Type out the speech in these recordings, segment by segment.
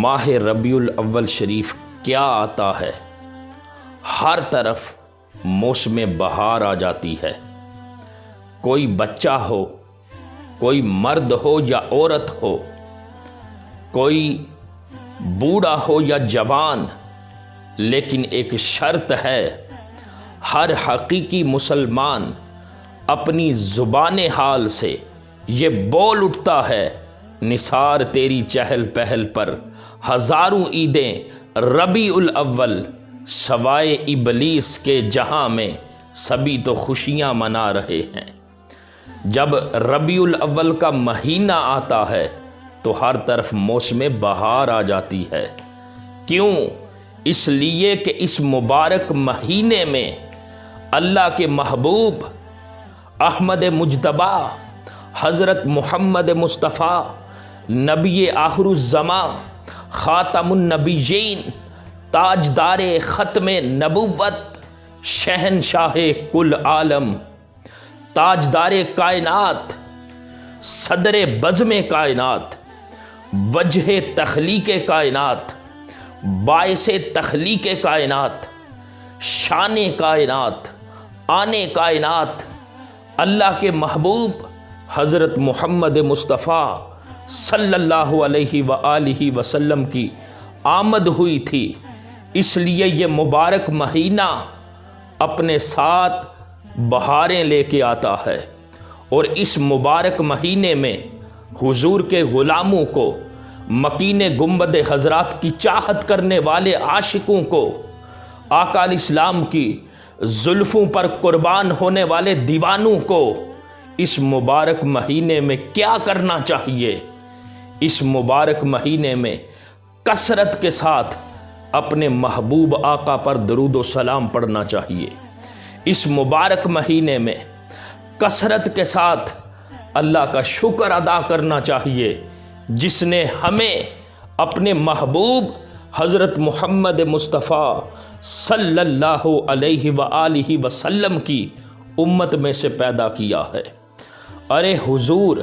ماہ ربیع الاول شریف کیا آتا ہے، ہر طرف موسم بہار آ جاتی ہے۔ کوئی بچہ ہو، کوئی مرد ہو یا عورت ہو، کوئی بوڑھا ہو یا جوان، لیکن ایک شرط ہے، ہر حقیقی مسلمان اپنی زبان حال سے یہ بول اٹھتا ہے، نثار تیری چہل پہل پر ہزاروں عیدیں ربیع الاول، سوائے ابلیس کے جہاں میں سبھی تو خوشیاں منا رہے ہیں۔ جب ربیع الاول کا مہینہ آتا ہے تو ہر طرف موسم بہار آ جاتی ہے۔ کیوں؟ اس لیے کہ اس مبارک مہینے میں اللہ کے محبوب احمد مجتبیٰ حضرت محمد مصطفیٰ نبی آخر الزماں خاتم النبیین تاجدار ختم نبوت شہنشاہ کل عالم تاجدار کائنات صدر بزم کائنات وجہ تخلیق کائنات باعث تخلیق کائنات شان کائنات آن کائنات اللہ کے محبوب حضرت محمد مصطفیٰ صلی اللہ علیہ وآلہ وسلم کی آمد ہوئی تھی۔ اس لیے یہ مبارک مہینہ اپنے ساتھ بہاریں لے کے آتا ہے، اور اس مبارک مہینے میں حضور کے غلاموں کو، مکین گنبد حضرات کی چاہت کرنے والے عاشقوں کو، آقا علیہ السلام کی زلفوں پر قربان ہونے والے دیوانوں کو اس مبارک مہینے میں کیا کرنا چاہیے؟ اس مبارک مہینے میں کثرت کے ساتھ اپنے محبوب آقا پر درود و سلام پڑھنا چاہیے۔ اس مبارک مہینے میں کثرت کے ساتھ اللہ کا شکر ادا کرنا چاہیے، جس نے ہمیں اپنے محبوب حضرت محمد مصطفیٰ صلی اللہ علیہ وآلہ وسلم کی امت میں سے پیدا کیا ہے۔ ارے حضور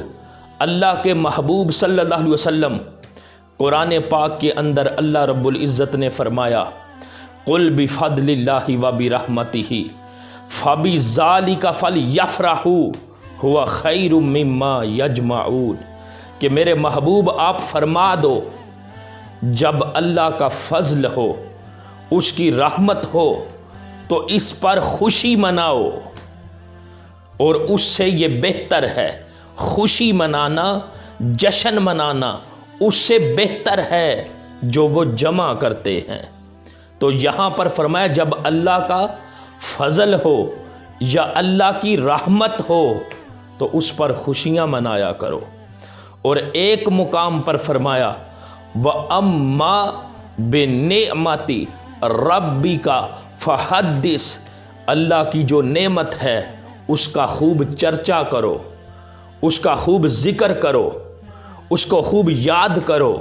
اللہ کے محبوب صلی اللہ علیہ وسلم، قرآن پاک کے اندر اللہ رب العزت نے فرمایا، قُلْ بِفَضْلِ اللَّهِ وَبِرَحْمَتِهِ فَبِذَلِكَ فَلْيَفْرَحُوا هُوَ خَيْرٌ مِّمَّا يَجْمَعُونَ کہ میرے محبوب آپ فرما دو، جب اللہ کا فضل ہو، اس کی رحمت ہو تو اس پر خوشی مناؤ، اور اس سے یہ بہتر ہے، خوشی منانا، جشن منانا اس سے بہتر ہے جو وہ جمع کرتے ہیں۔ تو یہاں پر فرمایا جب اللہ کا فضل ہو یا اللہ کی رحمت ہو تو اس پر خوشیاں منایا کرو، اور ایک مقام پر فرمایا وَأَمَّا بِنِعْمَتِ رَبِّكَ فَحَدِّثْ، اللہ کی جو نعمت ہے اس کا خوب چرچا کرو، اس کا خوب ذکر کرو، اس کو خوب یاد کرو۔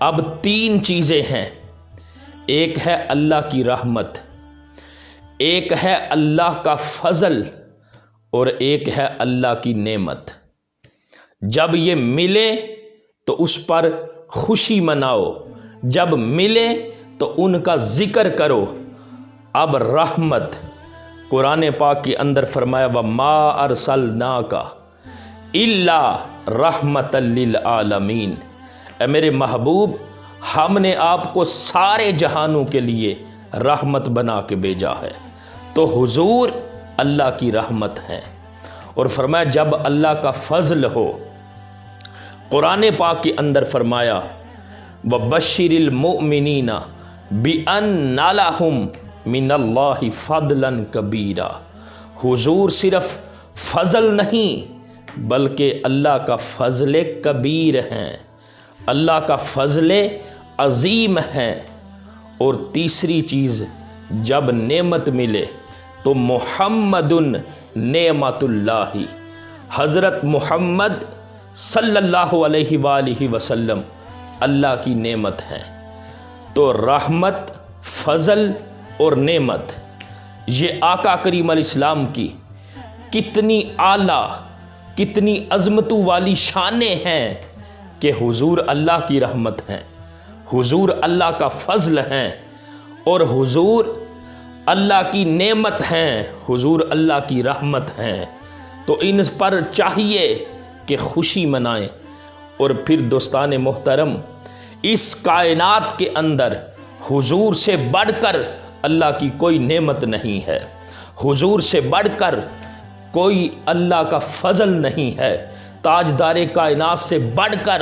اب تین چیزیں ہیں، ایک ہے اللہ کی رحمت، ایک ہے اللہ کا فضل، اور ایک ہے اللہ کی نعمت۔ جب یہ ملے تو اس پر خوشی مناؤ، جب ملے تو ان کا ذکر کرو۔ اب رحمت، قرآن پاک کے اندر فرمایا وَمَا أَرْسَلْنَاكَ إِلَّا رَحْمَةً لِّلْعَالَمِينَ، اے میرے محبوب ہم نے آپ کو سارے جہانوں کے لیے رحمت بنا کے بھیجا ہے۔ تو حضور اللہ کی رحمت ہے، اور فرمایا جب اللہ کا فضل ہو، قرآن پاک کے اندر فرمایا وَبَشِّرِ الْمُؤْمِنِينَ بِأَنَّ لَهُم مِّنَ اللَّهِ فَضْلًا كَبِيرًا، حضور صرف فضل نہیں بلکہ اللہ کا فضل کبیر ہیں، اللہ کا فضل عظیم ہے۔ اور تیسری چیز، جب نعمت ملے تو محمد نعمت اللہ، حضرت محمد صلی اللہ علیہ وآلہ وسلم اللہ کی نعمت ہے۔ تو رحمت، فضل اور نعمت، یہ آقا کریم علیہ السلام کی کتنی اعلیٰ، کتنی عظمتوں والی شانیں ہیں کہ حضور اللہ کی رحمت ہیں، حضور اللہ کا فضل ہیں اور حضور اللہ کی نعمت ہیں، حضور اللہ کی رحمت ہیں، تو ان پر چاہیے کہ خوشی منائیں۔ اور پھر دوستان محترم، اس کائنات کے اندر حضور سے بڑھ کر اللہ کی کوئی نعمت نہیں ہے، حضور سے بڑھ کر کوئی اللہ کا فضل نہیں ہے، تاجدار کائنات سے بڑھ کر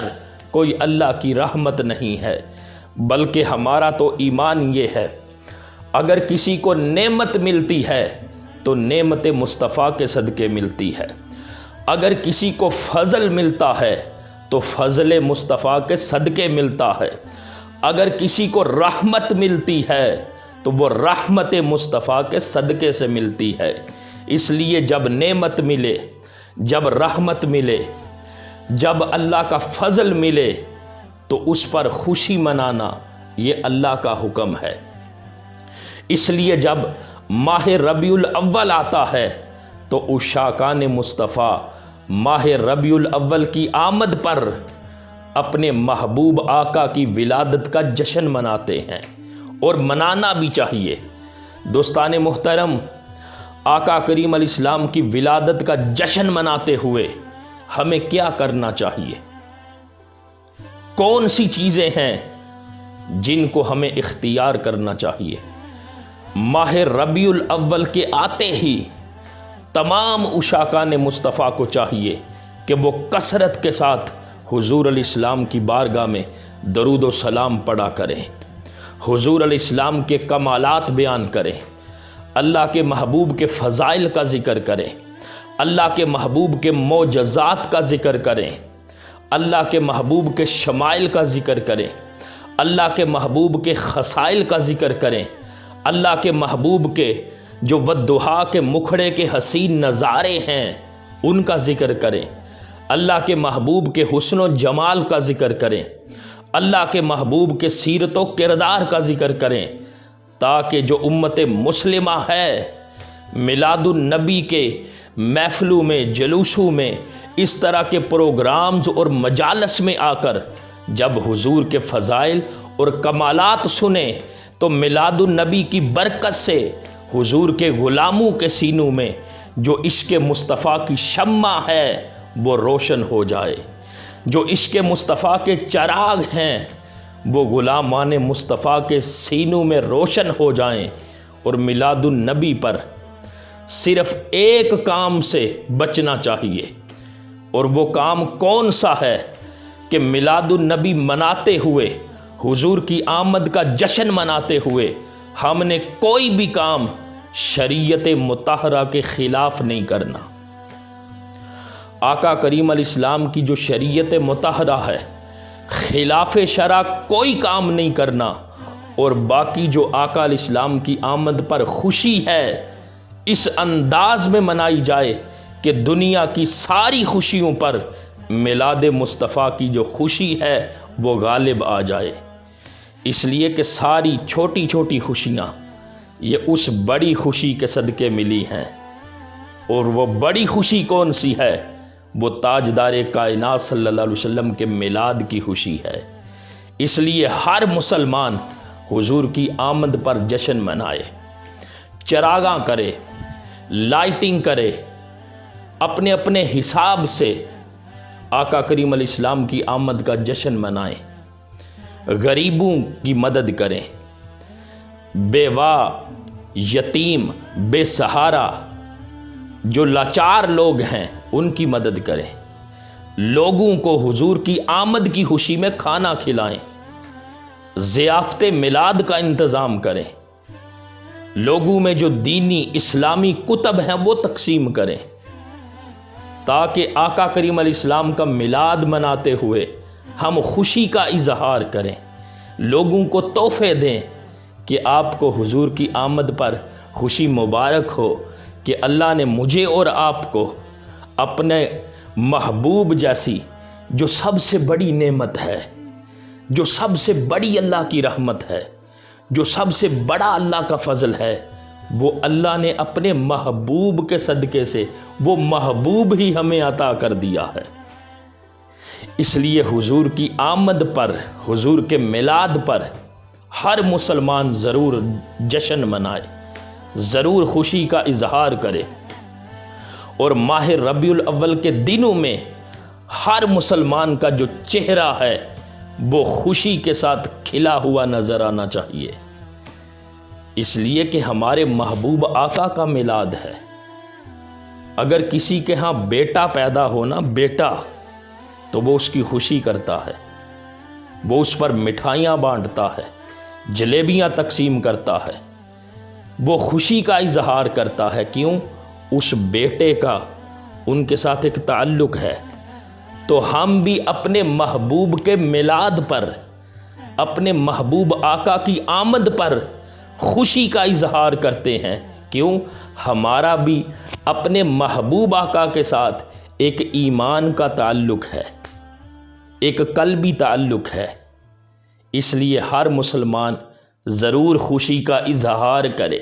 کوئی اللہ کی رحمت نہیں ہے۔ بلکہ ہمارا تو ایمان یہ ہے، اگر کسی کو نعمت ملتی ہے تو نعمت مصطفیٰ کے صدقے ملتی ہے، اگر کسی کو فضل ملتا ہے تو فضل مصطفیٰ کے صدقے ملتا ہے، اگر کسی کو رحمت ملتی ہے تو وہ رحمت مصطفیٰ کے صدقے سے ملتی ہے۔ اس لیے جب نعمت ملے، جب رحمت ملے، جب اللہ کا فضل ملے تو اس پر خوشی منانا یہ اللہ کا حکم ہے۔ اس لیے جب ماہ ربیع الاول آتا ہے تو عشاقان مصطفیٰ ماہ ربیع الاول کی آمد پر اپنے محبوب آقا کی ولادت کا جشن مناتے ہیں، اور منانا بھی چاہیے۔ دوستان محترم، آقا کریم علیہ السلام کی ولادت کا جشن مناتے ہوئے ہمیں کیا کرنا چاہیے؟ کون سی چیزیں ہیں جن کو ہمیں اختیار کرنا چاہیے؟ ماہ ربیع الاول کے آتے ہی تمام عشاقان مصطفیٰ کو چاہیے کہ وہ کثرت کے ساتھ حضور علیہ السلام کی بارگاہ میں درود و سلام پڑھا کریں، حضور علیہ السلام کے کمالات بیان کریں، اللہ کے محبوب کے فضائل کا ذکر کریں، اللہ کے محبوب کے معجزات کا ذکر کریں، اللہ کے محبوب کے شمائل کا ذکر کریں، اللہ کے محبوب کے خصائل کا ذکر کریں، اللہ کے محبوب کے جو والضحیٰ کے مکھڑے کے حسین نظارے ہیں ان کا ذکر کریں، اللہ کے محبوب کے حسن و جمال کا ذکر کریں، اللہ کے محبوب کے سیرت و کردار کا ذکر کریں، تاکہ جو امت مسلمہ ہے میلاد النبی کے محفلوں میں، جلوسوں میں، اس طرح کے پروگرامز اور مجالس میں آ کر جب حضور کے فضائل اور کمالات سنیں تو میلاد النبی کی برکت سے حضور کے غلاموں کے سینوں میں جو عشق مصطفیٰ کی شمع ہے وہ روشن ہو جائے، جو عشق مصطفیٰ کے چراغ ہیں وہ غلامان مصطفیٰ کے سینوں میں روشن ہو جائیں۔ اور میلاد النبی پر صرف ایک کام سے بچنا چاہیے، اور وہ کام کون سا ہے کہ میلاد النبی مناتے ہوئے، حضور کی آمد کا جشن مناتے ہوئے ہم نے کوئی بھی کام شریعت مطہرہ کے خلاف نہیں کرنا۔ آقا کریم علیہ السلام کی جو شریعت مطہرہ ہے، خلاف شرع کوئی کام نہیں کرنا، اور باقی جو آقا علیہ السلام کی آمد پر خوشی ہے اس انداز میں منائی جائے کہ دنیا کی ساری خوشیوں پر میلاد مصطفیٰ کی جو خوشی ہے وہ غالب آ جائے۔ اس لیے کہ ساری چھوٹی چھوٹی خوشیاں یہ اس بڑی خوشی کے صدقے ملی ہیں، اور وہ بڑی خوشی کون سی ہے؟ وہ تاجدار کائنات صلی اللہ علیہ وسلم کے میلاد کی خوشی ہے۔ اس لیے ہر مسلمان حضور کی آمد پر جشن منائے، چراغاں کرے، لائٹنگ کرے، اپنے اپنے حساب سے آقا کریم علیہ السلام کی آمد کا جشن منائیں، غریبوں کی مدد کریں، بیوہ، یتیم، بے سہارا جو لاچار لوگ ہیں ان کی مدد کریں، لوگوں کو حضور کی آمد کی خوشی میں کھانا کھلائیں، ضیافت میلاد کا انتظام کریں، لوگوں میں جو دینی اسلامی کتب ہیں وہ تقسیم کریں، تاکہ آقا کریم علیہ السلام کا میلاد مناتے ہوئے ہم خوشی کا اظہار کریں، لوگوں کو تحفے دیں کہ آپ کو حضور کی آمد پر خوشی مبارک ہو کہ اللہ نے مجھے اور آپ کو اپنے محبوب جیسی جو سب سے بڑی نعمت ہے، جو سب سے بڑی اللہ کی رحمت ہے، جو سب سے بڑا اللہ کا فضل ہے، وہ اللہ نے اپنے محبوب کے صدقے سے وہ محبوب ہی ہمیں عطا کر دیا ہے۔ اس لیے حضور کی آمد پر، حضور کے میلاد پر ہر مسلمان ضرور جشن منائے، ضرور خوشی کا اظہار کرے، اور ماہ ربیع الاول کے دنوں میں ہر مسلمان کا جو چہرہ ہے وہ خوشی کے ساتھ کھلا ہوا نظر آنا چاہیے، اس لیے کہ ہمارے محبوب آقا کا میلاد ہے۔ اگر کسی کے ہاں بیٹا پیدا ہونا، بیٹا، تو وہ اس کی خوشی کرتا ہے، وہ اس پر مٹھائیاں بانٹتا ہے، جلیبیاں تقسیم کرتا ہے، وہ خوشی کا اظہار کرتا ہے۔ کیوں؟ اس بیٹے کا ان کے ساتھ ایک تعلق ہے۔ تو ہم بھی اپنے محبوب کے میلاد پر، اپنے محبوب آقا کی آمد پر خوشی کا اظہار کرتے ہیں۔ کیوں؟ ہمارا بھی اپنے محبوب آقا کے ساتھ ایک ایمان کا تعلق ہے، ایک قلبی تعلق ہے، اس لیے ہر مسلمان ضرور خوشی کا اظہار کرے۔